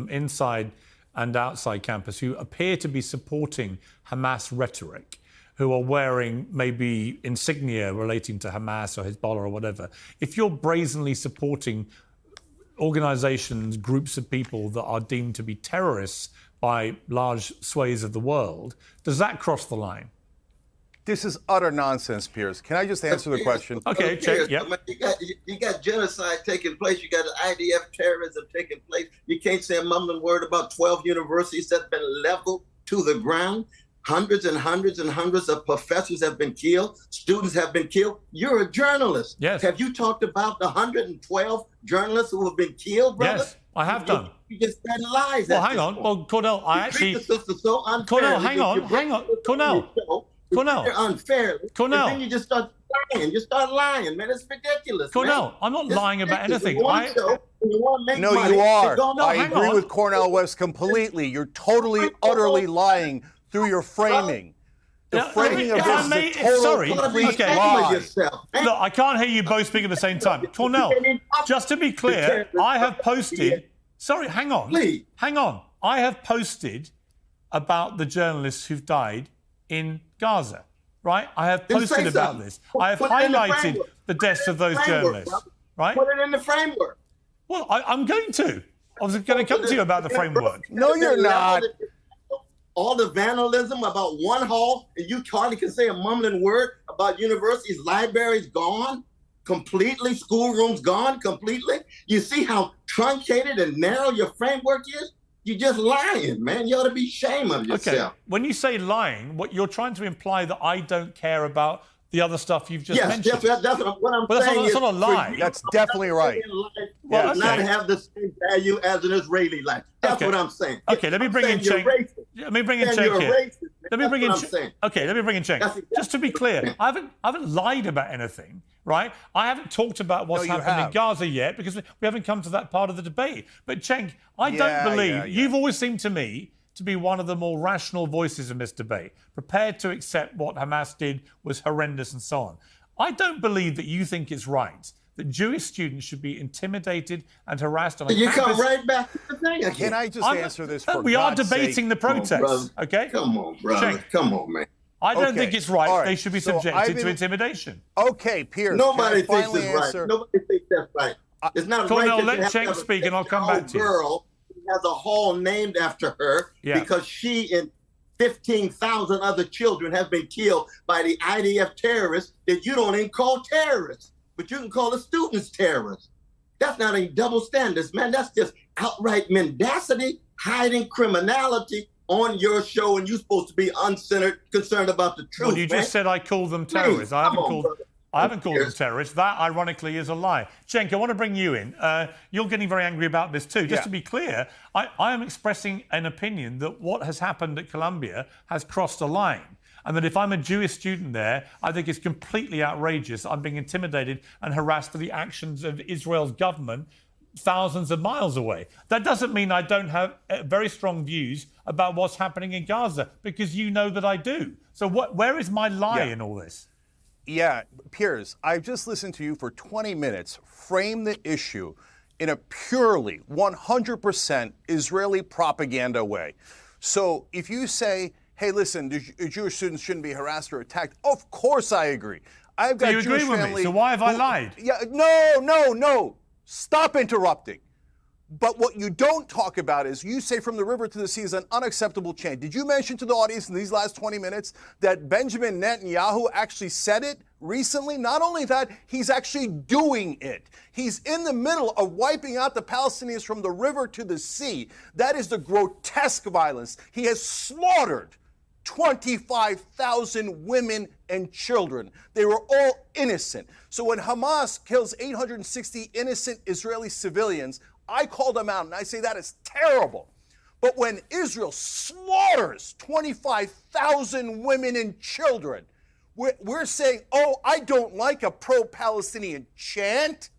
from inside and outside campus who appear to be supporting Hamas rhetoric, who are wearing maybe insignia relating to Hamas or Hezbollah or whatever. If you're brazenly supporting organizations, groups of people that are deemed to be terrorists by large swathes of the world, does that cross the line? This is utter nonsense, Piers. Can I just answer the question? Okay, check. Yeah. You got genocide taking place. You got IDF terrorism taking place. You can't say a mumbling word about 12 universities that's been leveled to the ground. Hundreds and hundreds and hundreds of professors have been killed. Students have been killed. You're a journalist. Yes. Have you talked about the 112 journalists who have been killed, brother? Yes, I have done. You just spread lies. Well, hang on. Well, Cornel, I actually... So Cornel, hang on. Cornel. Unfairly. Cornel. And then you just start lying. You start lying, man. It's ridiculous. Cornel, man. I'm not lying about anything. No, you are. I agree with Cornel West completely. You're totally, utterly lying through your framing. The framing of this is a total, complete lie. Look, I can't hear you both speak at the same time. Cornel, just to be clear, I have posted... Sorry, hang on. Please. Hang on. I have posted about the journalists who've died in Gaza, right? I have posted about this. I have highlighted the deaths of those journalists, right? Put it in the framework. Well, I'm going to. I was going to come to you about the framework. No, you're not. All the vandalism about one hall, and you hardly can say a mumbling word about universities, libraries gone completely, schoolrooms gone completely. You see how truncated and narrow your framework is? You're just lying, man. You ought to be ashamed of yourself. Okay. When you say lying, what you're trying to imply that I don't care about the other stuff you've just mentioned. Yes, that's what I'm saying. That's not a lie. That's definitely right. Well, not have the same value as an Israeli life. That's what I'm saying. Okay, let me bring in Cenk. Let me bring in Cenk here. Let me bring in Cenk. Okay, let me bring in Cenk. Just to be clear, I haven't lied about anything, right? I haven't talked about what's happened in Gaza yet because we haven't come to that part of the debate. But Cenk, I don't believe you've always seemed to me to be one of the more rational voices in this debate, prepared to accept what Hamas did was horrendous and so on. I don't believe that you think it's right that Jewish students should be intimidated and harassed on a campus. You come right back to the thing again. Can I just answer this for We are God's debating sake? the protests, okay? Come on, brother. Cenk. Come on, man. I don't think it's right. They should be So subjected to intimidation. Okay, Piers. Nobody thinks it's right. Nobody thinks that's right. It's not Cornel, right. let Cenk speak and I'll come back to you. Girl has a hall named after her because she and 15,000 other children have been killed by the IDF terrorists that you don't even call terrorists, but you can call the students terrorists. That's not any double standards, man. That's just outright mendacity, hiding criminality on your show, and you're supposed to be uncensored, concerned about the truth. Well, you just said I called them terrorists. I haven't called them terrorists. That, ironically, is a lie. Cenk, I want to bring you in. You're getting very angry about this too. Just to be clear, I am expressing an opinion that what has happened at Columbia has crossed a line. And that if I'm a Jewish student there, I think it's completely outrageous. I'm being intimidated and harassed for the actions of Israel's government thousands of miles away. That doesn't mean I don't have very strong views about what's happening in Gaza, because you know that I do. So where is my lie in all this? Yeah, Piers, I've just listened to you for 20 minutes frame the issue in a purely 100% Israeli propaganda way. So if you say, hey, listen, Jewish students shouldn't be harassed or attacked, of course I agree. I've got Jewish family. With me? So why have I lied? Yeah, no. Stop interrupting. But what you don't talk about is you say from the river to the sea is an unacceptable change. Did you mention to the audience in these last 20 minutes that Benjamin Netanyahu actually said it recently? Not only that, he's actually doing it. He's in the middle of wiping out the Palestinians from the river to the sea. That is the grotesque violence. He has slaughtered 25,000 women and children. They were all innocent. So when Hamas kills 860 innocent Israeli civilians, I call them out and I say that is terrible. But when Israel slaughters 25,000 women and children, we're saying, oh, I don't like a pro-Palestinian chant.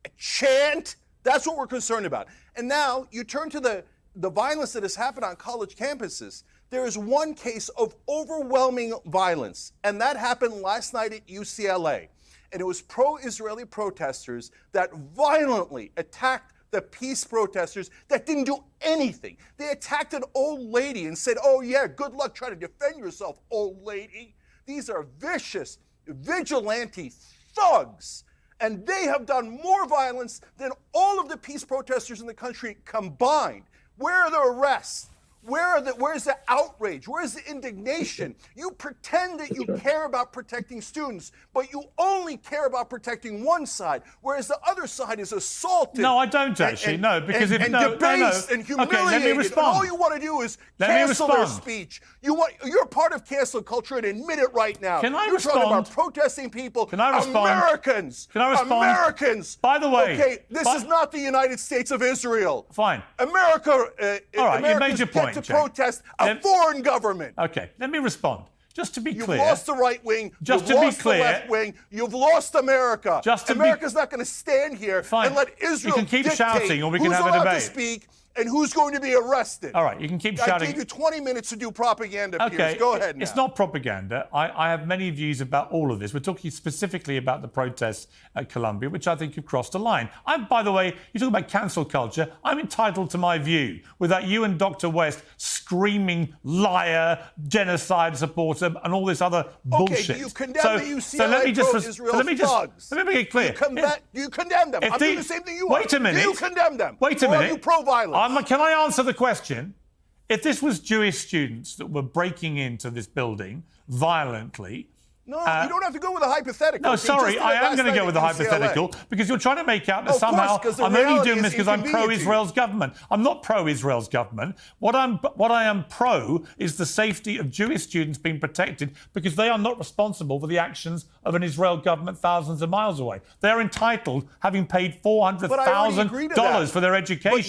A chant? That's what we're concerned about. And now you turn to the violence that has happened on college campuses. There is one case of overwhelming violence, and that happened last night at UCLA. And it was pro-Israeli protesters that violently attacked the peace protesters that didn't do anything. They attacked an old lady and said, oh yeah, good luck trying to defend yourself, old lady. These are vicious, vigilante thugs. And they have done more violence than all of the peace protesters in the country combined. Where are the arrests? Where's the outrage? Where's the indignation? You pretend that you care about protecting students, but you only care about protecting one side, whereas the other side is assaulted. No, I don't actually. No, because and debased and humiliated. Okay, let me respond. And all you want to do is cancel their speech. You're part of cancel culture and admit it right now. Can I You're respond? talking about protesting people. Can I respond? Americans. Can I respond? Americans. By the way, okay, this is not the United States of Israel. Fine. America. All right, you made Americans your point. To protest a foreign government. Okay, let me respond. Just to be clear. You've lost the right wing. Just you've to lost be clear. The left wing. You've lost America. America's not going to stand here and let Israel You can keep shouting or we can who's have a allowed debate. To speak and who's going to be arrested. All right, you can keep shouting. I gave you 20 minutes to do propaganda, Piers. Go ahead now. It's not propaganda. I have many views about all of this. We're talking specifically about the protests at Columbia, which I think have crossed a line. By the way, you talk about cancel culture. I'm entitled to my view without you and Dr. West screaming liar, genocide supporter, and all this other bullshit. Okay, you condemn the UCLA pro-Israel thugs. Let me make it clear. You condemn them. I'm doing the same thing you are. Wait a minute. Do you condemn them? Wait a minute. Or are you pro-violence? Can I answer the question? If this was Jewish students that were breaking into this building violently... No, you don't have to go with a hypothetical. No, sorry, I am going to go with a hypothetical because you're trying to make out that somehow I'm only doing this because I'm pro-Israel's government. I'm not pro-Israel's government. What I am pro is the safety of Jewish students being protected because they are not responsible for the actions of an Israel government thousands of miles away. They're entitled, having paid $400,000 for their education.